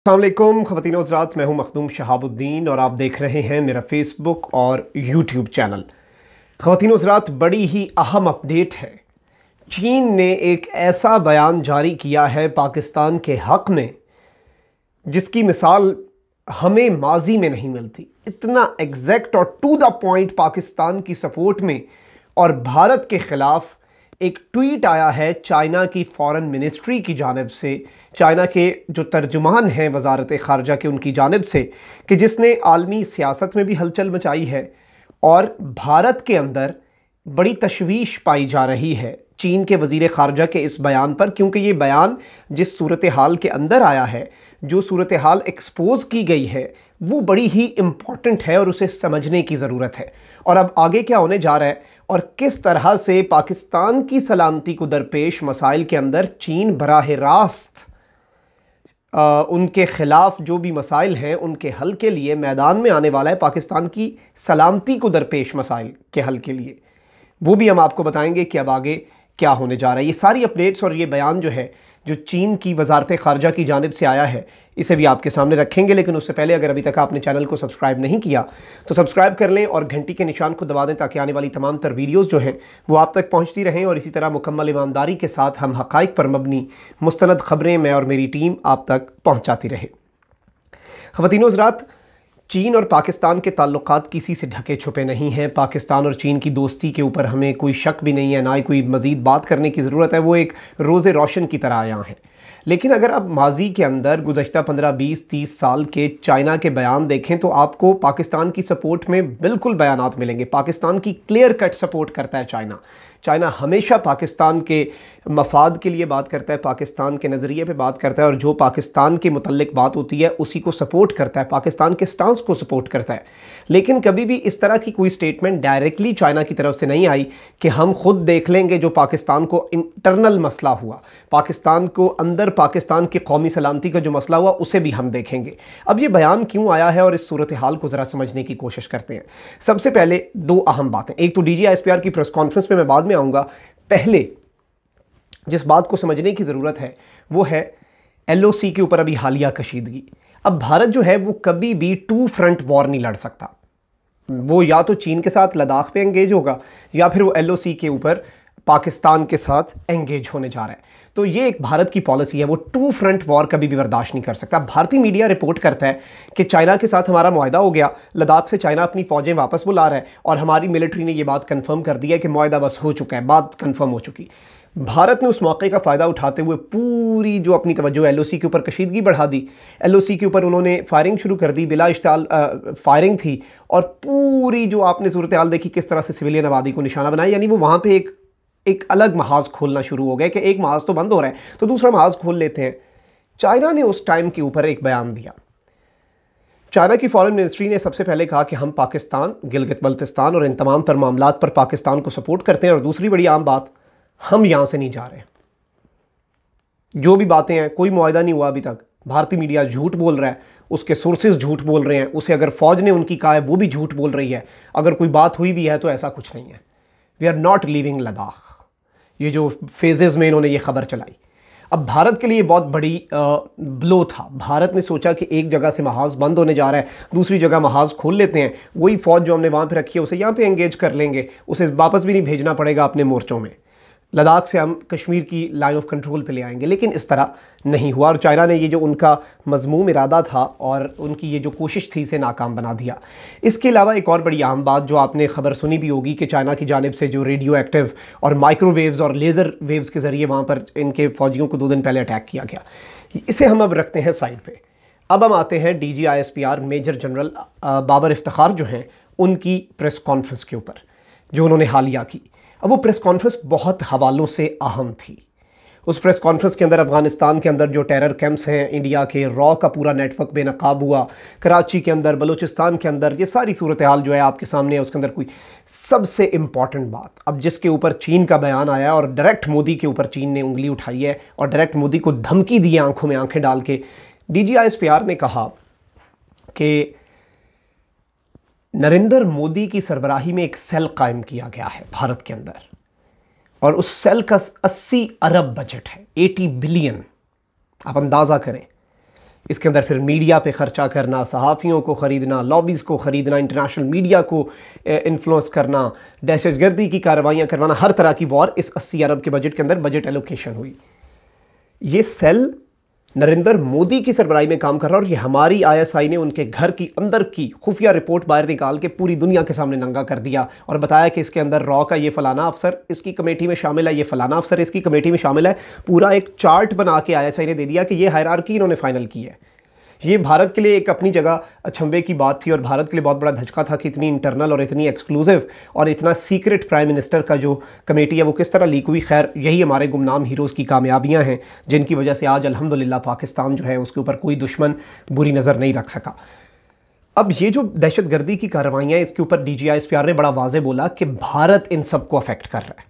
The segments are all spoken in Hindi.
अस्सलामुअलैकुम ख़वातीन व हज़रात, मैं हूं मखदूम शहाबुद्दीन और आप देख रहे हैं मेरा फेसबुक और यूट्यूब चैनल। ख़वातीन व हज़रात, बड़ी ही अहम अपडेट है। चीन ने एक ऐसा बयान जारी किया है पाकिस्तान के हक़ में जिसकी मिसाल हमें माजी में नहीं मिलती। इतना एग्जैक्ट और टू द पॉइंट पाकिस्तान की सपोर्ट में और भारत के ख़िलाफ़ एक ट्वीट आया है चाइना की फ़ॉरेन मिनिस्ट्री की जानिब से, चाइना के जो तर्जुमान हैं वज़ारत ख़ारजा के, उनकी जानिब से, कि जिसने आलमी सियासत में भी हलचल मचाई है और भारत के अंदर बड़ी तशवीश पाई जा रही है चीन के वज़ीर ख़ारजा के इस बयान पर। क्योंकि ये बयान जिस सूरत हाल के अंदर आया है, जो सूरत हाल एक्सपोज़ की गई है, वो बड़ी ही इम्पॉर्टेंट है और उसे समझने की ज़रूरत है। और अब आगे क्या होने जा रहा है और किस तरह से पाकिस्तान की सलामती को दरपेश मसाइल के अंदर चीन बराह रास्त उनके ख़िलाफ़ जो भी मसाइल हैं उनके हल के लिए मैदान में आने वाला है, पाकिस्तान की सलामती को दरपेश मसाइल के हल के लिए। वो भी हम आपको बताएंगे कि अब आगे क्या होने जा रहा है। ये सारी अपडेट्स और ये बयान जो है, जो चीन की वज़ारत ख़ारजा की जानिब से आया है, इसे भी आपके सामने रखेंगे। लेकिन उससे पहले अगर अभी तक आपने चैनल को सब्सक्राइब नहीं किया तो सब्सक्राइब कर लें और घंटी के निशान को दबा दें ताकि आने वाली तमाम तर वीडियोज़ जो हैं वो आप तक पहुँचती रहें। और इसी तरह मुकम्मल ईमानदारी के साथ हम हक़ाइक़ पर मबनी मुस्तनद ख़बरें मैं और मेरी टीम आप तक पहुँचाती रहे। ख़वातीन व हज़रात, चीन और पाकिस्तान के ताल्लुकात किसी से ढके छुपे नहीं हैं। पाकिस्तान और चीन की दोस्ती के ऊपर हमें कोई शक भी नहीं है, ना ही कोई मज़ीद बात करने की ज़रूरत है। वो एक रोज़े रोशन की तरह यहाँ है। लेकिन अगर आप माजी के अंदर गुज़श्ता 15, 20, 30 साल के चाइना के बयान देखें तो आपको पाकिस्तान की सपोर्ट में बिल्कुल बयानात मिलेंगे। पाकिस्तान की क्लियर कट सपोर्ट करता है चाइना हमेशा पाकिस्तान के मफाद के लिए बात करता है, पाकिस्तान के नज़रिए पे बात करता है और जो पाकिस्तान के मुतल्लिक बात होती है उसी को सपोर्ट करता है, पाकिस्तान के स्टांस को सपोर्ट करता है। लेकिन कभी भी इस तरह की कोई स्टेटमेंट डायरेक्टली चाइना की तरफ से नहीं आई कि हम खुद देख लेंगे जो पाकिस्तान को इंटरनल मसला हुआ, पाकिस्तान को अंदर पाकिस्तान की कौमी सलामती का जो मसला हुआ उसे भी हम देखेंगे। अब ये बयान क्यों आया है और इस सूरत हाल को ज़रा समझने की कोशिश करते हैं। सबसे पहले दो अहम बातें, एक तो DGISPR की प्रेस कॉन्फ्रेंस में मैं बाद में आऊँगा। पहले जिस बात को समझने की ज़रूरत है वो है LOC के ऊपर अभी हालिया कशीदगी। अब भारत जो है वो कभी भी टू फ्रंट वॉर नहीं लड़ सकता। वो या तो चीन के साथ लद्दाख पे एंगेज होगा या फिर वो LOC के ऊपर पाकिस्तान के साथ एंगेज होने जा रहा है। तो ये एक भारत की पॉलिसी है, वो टू फ्रंट वॉर कभी भी बर्दाश्त नहीं कर सकता। भारतीय मीडिया रिपोर्ट करता है कि चाइना के साथ हमारा मुआहदा हो गया, लद्दाख से चाइना अपनी फ़ौजें वापस बुला रहा है और हमारी मिलिट्री ने ये बात कंफर्म कर दी है कि मुआहदा बस हो चुका है, बात कंफर्म हो चुकी। भारत ने उस मौके का फ़ायदा उठाते हुए पूरी जो अपनी तवज्जो LOC के ऊपर कशीदगी बढ़ा दी। LOC के ऊपर उन्होंने फायरिंग शुरू कर दी, बिला इश्ताल फायरिंग थी और पूरी जो आपने सूरत हाल देखी किस तरह से सिविलियन आबादी को निशाना बनाया। यानी वो वहाँ पर एक अलग महाज खोलना शुरू हो गया कि एक महाज तो बंद हो रहा है तो दूसरा महाज खोल लेते हैं। चाइना ने उस टाइम के ऊपर एक बयान दिया। चाइना की फॉरेन मिनिस्ट्री ने सबसे पहले कहा कि हम पाकिस्तान, गिलगित बल्तिस्तान और इन तमाम तर मामलात पर पाकिस्तान को सपोर्ट करते हैं। और दूसरी बड़ी आम बात, हम यहाँ से नहीं जा रहे। जो भी बातें हैं, कोई मुआहदा नहीं हुआ अभी तक। भारतीय मीडिया झूठ बोल रहा है, उसके सोर्सेज झूठ बोल रहे हैं, उसे अगर फ़ौज ने उनकी कहा है वो भी झूठ बोल रही है। अगर कोई बात हुई भी है तो ऐसा कुछ नहीं है। We are not leaving Ladakh. ये जो फेजेज़ में इन्होंने ये खबर चलाई, अब भारत के लिए बहुत बड़ी ब्लो था। भारत ने सोचा कि एक जगह से महाज बंद होने जा रहा है, दूसरी जगह महाज खोल लेते हैं, वही फ़ौज जो हमने वहाँ पे रखी है उसे यहाँ पे एंगेज कर लेंगे, उसे वापस भी नहीं भेजना पड़ेगा अपने मोर्चों में, लद्दाख से हम कश्मीर की लाइन ऑफ कंट्रोल पे ले आएंगे। लेकिन इस तरह नहीं हुआ और चाइना ने ये जो उनका मज़मूम इरादा था और उनकी ये जो कोशिश थी इसे नाकाम बना दिया। इसके अलावा एक और बड़ी अहम बात जो आपने ख़बर सुनी भी होगी कि चाइना की जानिब से जो रेडियो एक्टिव और माइक्रोवेव्स और लेज़र वेव्स के ज़रिए वहाँ पर इनके फ़ौजियों को 2 दिन पहले अटैक किया गया। इसे हम अब रखते हैं साइड पर। अब हम आते हैं DGISPR major general Babar Iftikhar जो हैं उनकी प्रेस कॉन्फ्रेंस के ऊपर जो उन्होंने हालिया की। अब वो प्रेस कॉन्फ्रेंस बहुत हवालों से अहम थी। उस प्रेस कॉन्फ्रेंस के अंदर अफ़गानिस्तान के अंदर जो टेरर कैंप्स हैं इंडिया के, रॉ का पूरा नेटवर्क बेनकाब हुआ, कराची के अंदर, बलूचिस्तान के अंदर, ये सारी सूरत हाल जो है आपके सामने है। उसके अंदर कोई सबसे इम्पॉर्टेंट बात, अब जिसके ऊपर चीन का बयान आया और डायरेक्ट मोदी के ऊपर चीन ने उंगली उठाई है और डायरेक्ट मोदी को धमकी दी है आंखों में आंखें डाल के। DGISPR ने कहा कि नरेंद्र मोदी की सरबराही में एक सेल कायम किया गया है भारत के अंदर और उस सेल का 80 अरब बजट है, 80 बिलियन। आप अंदाज़ा करें इसके अंदर फिर मीडिया पे ख़र्चा करना, सहाफ़ियों को ख़रीदना, लॉबीज़ को ख़रीदना, इंटरनेशनल मीडिया को इन्फ्लुएंस करना, दहशतगर्दी की कार्रवाइयाँ करवाना, हर तरह की वॉर इस 80 अरब के बजट के अंदर बजट एलोकेशन हुई। ये सेल नरेंद्र मोदी की सरबराही में काम कर रहा है और ये हमारी ISI ने उनके घर की अंदर की खुफिया रिपोर्ट बाहर निकाल के पूरी दुनिया के सामने नंगा कर दिया और बताया कि इसके अंदर रॉ का ये फ़लाना अफसर इसकी कमेटी में शामिल है, ये फ़लाना अफसर इसकी कमेटी में शामिल है। पूरा एक चार्ट बना के ISI ने दे दिया कि ये हायरार्की इन्होंने फाइनल की है। ये भारत के लिए एक अपनी जगह अचंभे की बात थी और भारत के लिए बहुत बड़ा धचका था कि इतनी इंटरनल और इतनी एक्सक्लूसिव और इतना सीक्रेट प्राइम मिनिस्टर का जो कमेटी है वो किस तरह लीक हुई। खैर, यही हमारे गुमनाम हीरोज़ की कामयाबियां हैं जिनकी वजह से आज अल्हम्दुलिल्लाह पाकिस्तान जो है उसके ऊपर कोई दुश्मन बुरी नज़र नहीं रख सका। अब ये जो दहशतगर्दी की कार्रवाइयाँ, इसके ऊपर DGISPR ने बड़ा वाज़े बोला कि भारत इन सबको अफेक्ट कर रहा है,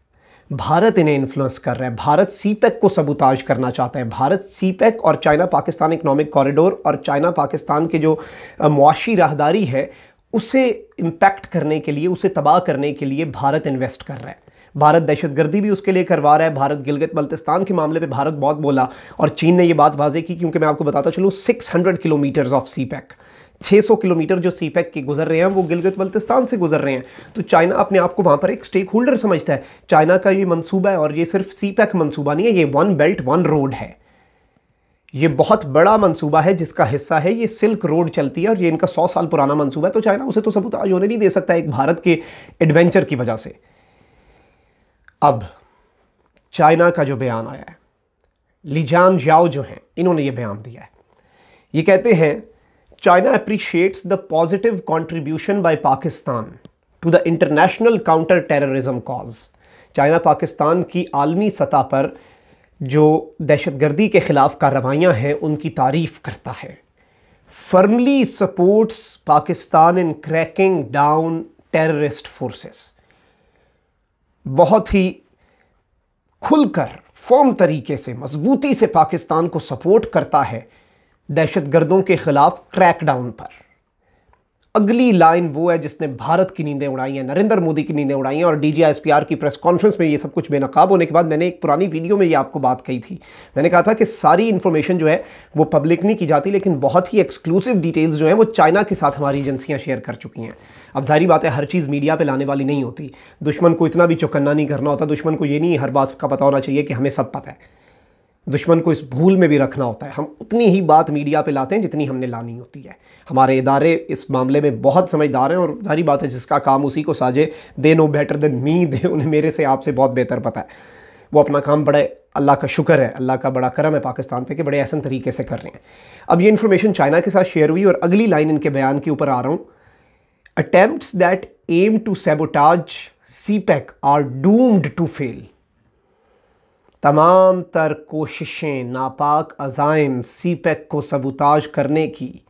भारत इन्हें इन्फ्लुएंस कर रहा है, भारत CPEC को सबूताज करना चाहता है। भारत CPEC और चाइना पाकिस्तान इकनॉमिक कॉरिडोर और चाइना पाकिस्तान के जो मुआशी राहदारी है उसे इम्पैक्ट करने के लिए, उसे तबाह करने के लिए भारत इन्वेस्ट कर रहा है। भारत दहशतगर्दी भी उसके लिए करवा रहा है। भारत गिलगित बल्तिस्तान के मामले पे भारत बहुत बोला और चीन ने ये बात वाजे की, क्योंकि मैं आपको बताता चलूँ 600 किलोमीटर्स ऑफ CPEC, 600 किलोमीटर जो CPEC के गुजर रहे हैं वो गिलगित बल्तिस्तान से गुजर रहे हैं। तो चाइना अपने आप को वहाँ पर एक स्टेक होल्डर समझता है। चाइना का ये मंसूबा है और ये सिर्फ CPEC मंसूबा नहीं है, ये वन बेल्ट वन रोड है। ये बहुत बड़ा मंसूबा है जिसका हिस्सा है ये सिल्क रोड चलती है और ये इनका 100 साल पुराना मंसूबा है। तो चाइना उसे तो सबूताज होने नहीं दे सकता एक भारत के एडवेंचर की वजह से। अब चाइना का जो बयान आया है, लीजान जाओ जो हैं इन्होंने ये बयान दिया है। ये कहते हैं China appreciates the positive contribution by Pakistan to the international counter-terrorism cause। China Pakistan की आलमी सतह पर जो दहशतगर्दी के ख़िलाफ़ कार्रवाइयाँ हैं उनकी तारीफ़ करता है। firmly supports Pakistan in cracking down terrorist forces। बहुत ही खुलकर फर्म तरीके से मजबूती से पाकिस्तान को सपोर्ट करता है दहशतगर्दों के खिलाफ क्रैकडाउन पर। अगली लाइन वो है जिसने भारत की नींदें उड़ाई हैं, नरेंद्र मोदी की नींदें उड़ाई हैं। और DGISPR की प्रेस कॉन्फ्रेंस में ये सब कुछ बेनकाब होने के बाद मैंने एक पुरानी वीडियो में ये आपको बात कही थी। मैंने कहा था कि सारी इन्फॉर्मेशन जो है वो पब्लिक नहीं की जाती, लेकिन बहुत ही एक्सक्लूसिव डिटेल्स जो हैं वो चाइना के साथ हमारी एजेंसियाँ शेयर कर चुकी हैं। अब जाहिर बात है हर चीज़ मीडिया पर लाने वाली नहीं होती। दुश्मन को इतना भी चौकन्ना नहीं करना होता। दुश्मन को ये नहीं हर बात का पता होना चाहिए कि हमें सब पता है। दुश्मन को इस भूल में भी रखना होता है। हम उतनी ही बात मीडिया पे लाते हैं जितनी हमने लानी होती है। हमारे इदारे इस मामले में बहुत समझदार हैं और सारी बात है जिसका काम उसी को साजे। They know better than me, दे उन्हें मेरे से आपसे बहुत बेहतर पता है। वो अपना काम बड़े, अल्लाह का शुक्र है, अल्लाह का बड़ा करम है पाकिस्तान पे कि बड़े ऐसे तरीके से कर रहे हैं। अब ये इन्फॉर्मेशन चाइना के साथ शेयर हुई और अगली लाइन इनके बयान के ऊपर आ रहा हूँ। Attempts that aim to sabotage CPEC are doomed to fail. तमाम तर कोशिशें, नापाक अज़ाइम CPEC को सबूताज करने की,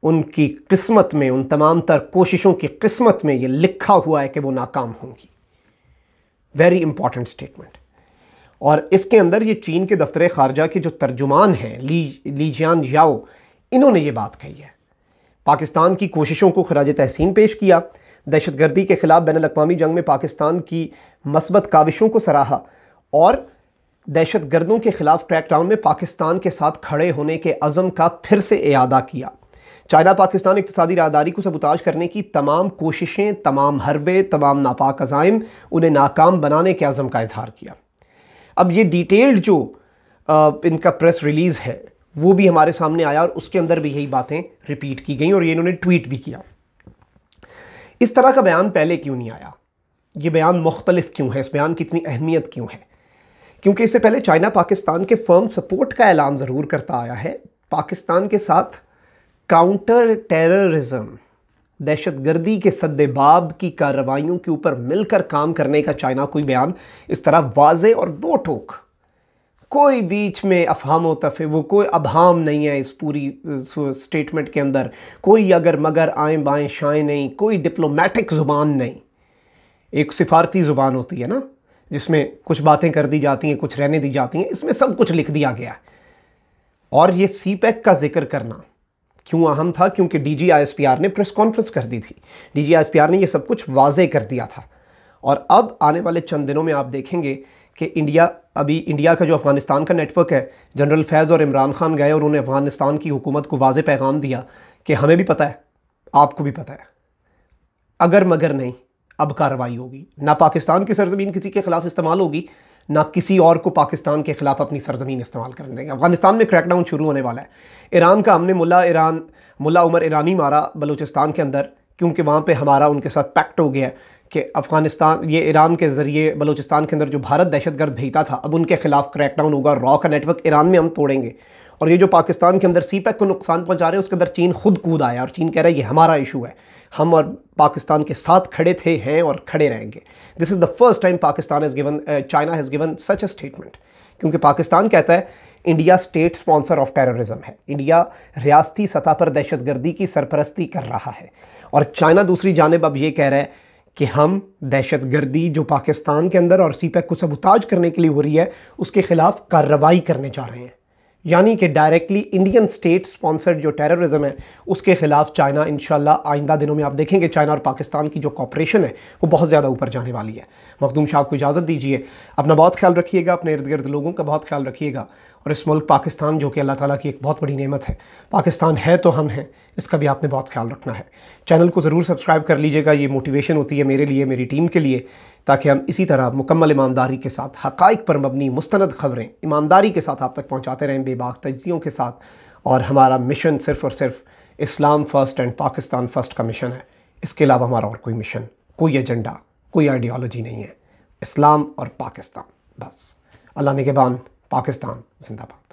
उनकी किस्मत में, उन तमाम तर कोशिशों की किस्मत में ये लिखा हुआ है कि वो नाकाम होंगी। Very important statement. और इसके अंदर ये चीन के दफ्तर ख़ारजा के जो तर्जुमान हैं लीजियान याओ, इन्होंने ये बात कही है। पाकिस्तान की कोशिशों को खराज तहसीन पेश किया। दहशतगर्दी के ख़िलाफ़ बैनुल-अक़वामी जंग में पाकिस्तान की मस्बत काविशों को सराहा और दहशतगर्दों के ख़िलाफ़ क्रैकडाउन में पाकिस्तान के साथ खड़े होने के अज़म का फिर से इयादा किया। चाइना पाकिस्तान इक़्तिसादी राहदारी को सबूताज करने की तमाम कोशिशें, तमाम हरबे, तमाम नापाक अज़ाइम, उन्हें नाकाम बनाने के अज़म का इजहार किया। अब ये डिटेल्ड जो इनका प्रेस रिलीज़ है वो भी हमारे सामने आया और उसके अंदर भी यही बातें रिपीट की गई और ये इन्होंने ट्वीट भी किया। इस तरह का बयान पहले क्यों नहीं आया? ये बयान मुख्तलिफ क्यों है? इस बयान की इतनी अहमियत क्यों है? क्योंकि इससे पहले चाइना पाकिस्तान के फर्म सपोर्ट का ऐलान ज़रूर करता आया है। पाकिस्तान के साथ काउंटर टेररिज्म, दहशतगर्दी के सद्देबाब की कार्रवाइयों के ऊपर मिलकर काम करने का चाइना कोई बयान इस तरह वाज़े और दो टोक, कोई बीच में अफहाम तफ़ेवुर, कोई अबहाम नहीं है इस पूरी स्टेटमेंट के अंदर। कोई अगर मगर आएँ बाएँ शाएँ नहीं, कोई डिप्लोमेटिक ज़ुबान नहीं। एक सिफारती ज़ुबान होती है ना जिसमें कुछ बातें कर दी जाती हैं, कुछ रहने दी जाती हैं, इसमें सब कुछ लिख दिया गया है। और ये CPEC का जिक्र करना क्यों अहम था? क्योंकि DGISPR ने प्रेस कॉन्फ्रेंस कर दी थी। DGISPR ने ये सब कुछ वाज़े कर दिया था। और अब आने वाले चंद दिनों में आप देखेंगे कि इंडिया अभी इंडिया का जो अफ़गानिस्तान का नेटवर्क है, जनरल फैज़ और इमरान खान गए और उन्होंने अफ़गानिस्तान की हुकूमत को वाज़े पैगाम दिया कि हमें भी पता है, आपको भी पता है, अगर मगर नहीं, अब कार्रवाई होगी। ना पाकिस्तान की सरजमीन किसी के ख़िलाफ़ इस्तेमाल होगी, ना किसी और को पाकिस्तान के ख़िलाफ़ अपनी सरजमीन इस्तेमाल करने देंगे। अफ़गानिस्तान में क्रैकडाउन शुरू होने वाला है। ईरान का हमने मुल्ला उमर ईरानी मारा बलूचिस्तान के अंदर, क्योंकि वहाँ पे हमारा उनके साथ पैक्ट हो गया कि अफ़गानिस्तान, ये ईरान के ज़रिए बलूचिस्तान के अंदर जो भारत दहशतगर्द भेजता था, अब उनके ख़िलाफ़ क्रैकडाउन होगा। रॉ का नेटवर्क ईरान में हम तोड़ेंगे। और ये जो पाकिस्तान के अंदर CPEC को नुकसान पहुँचा रहे हैं, उसके अंदर चीन खुद कूद आया और चीन कह रहा है ये हमारा इशू है, हम और पाकिस्तान के साथ खड़े थे, हैं और खड़े रहेंगे। This is the first time China has given such a statement, क्योंकि पाकिस्तान कहता है India state sponsor of terrorism है, इंडिया रियासती सतह पर दहशतगर्दी की सरपरस्ती कर रहा है। और चाइना दूसरी जानिब अब ये कह रहा है कि हम दहशतगर्दी जो पाकिस्तान के अंदर और CPEC को सबूताज करने के लिए हो रही है, उसके ख़िलाफ़ कार्रवाई करने जा रहे हैं। यानी कि डायरेक्टली इंडियन स्टेट स्पॉन्सर्ड जो टेररिज्म है, उसके ख़िलाफ़ चाइना इंशाल्लाह आइंदा दिनों में आप देखेंगे चाइना और पाकिस्तान की जो कॉपरेशन है वो बहुत ज़्यादा ऊपर जाने वाली है। मखदूम साहब को इजाज़त दीजिए, अपना बहुत ख्याल रखिएगा, अपने इर्द गिर्द लोगों का बहुत ख्याल रखिएगा। और इस मुल्क पाकिस्तान जो कि अल्लाह ताला की एक बहुत बड़ी नेमत है, पाकिस्तान है तो हम हैं, इसका भी आपने बहुत ख्याल रखना है। चैनल को ज़रूर सब्सक्राइब कर लीजिएगा, ये मोटिवेशन होती है मेरे लिए, मेरी टीम के लिए, ताकि हम इसी तरह मुकम्मल ईमानदारी के साथ हक़ाइक़ पर मबनी मुस्तनद ख़बरें ईमानदारी के साथ आप तक पहुँचाते रहें, बेबाक तज्ज़ियों के साथ। और हमारा मिशन सिर्फ़ और सिर्फ इस्लाम फ़र्स्ट एंड पाकिस्तान फ़र्स्ट का मिशन है। इसके अलावा हमारा और कोई मिशन, कोई एजेंडा, कोई आइडियोलॉजी नहीं है। इस्लाम और पाकिस्तान बस। अल्लाह निगहबान, पाकिस्तान जिंदाबाद।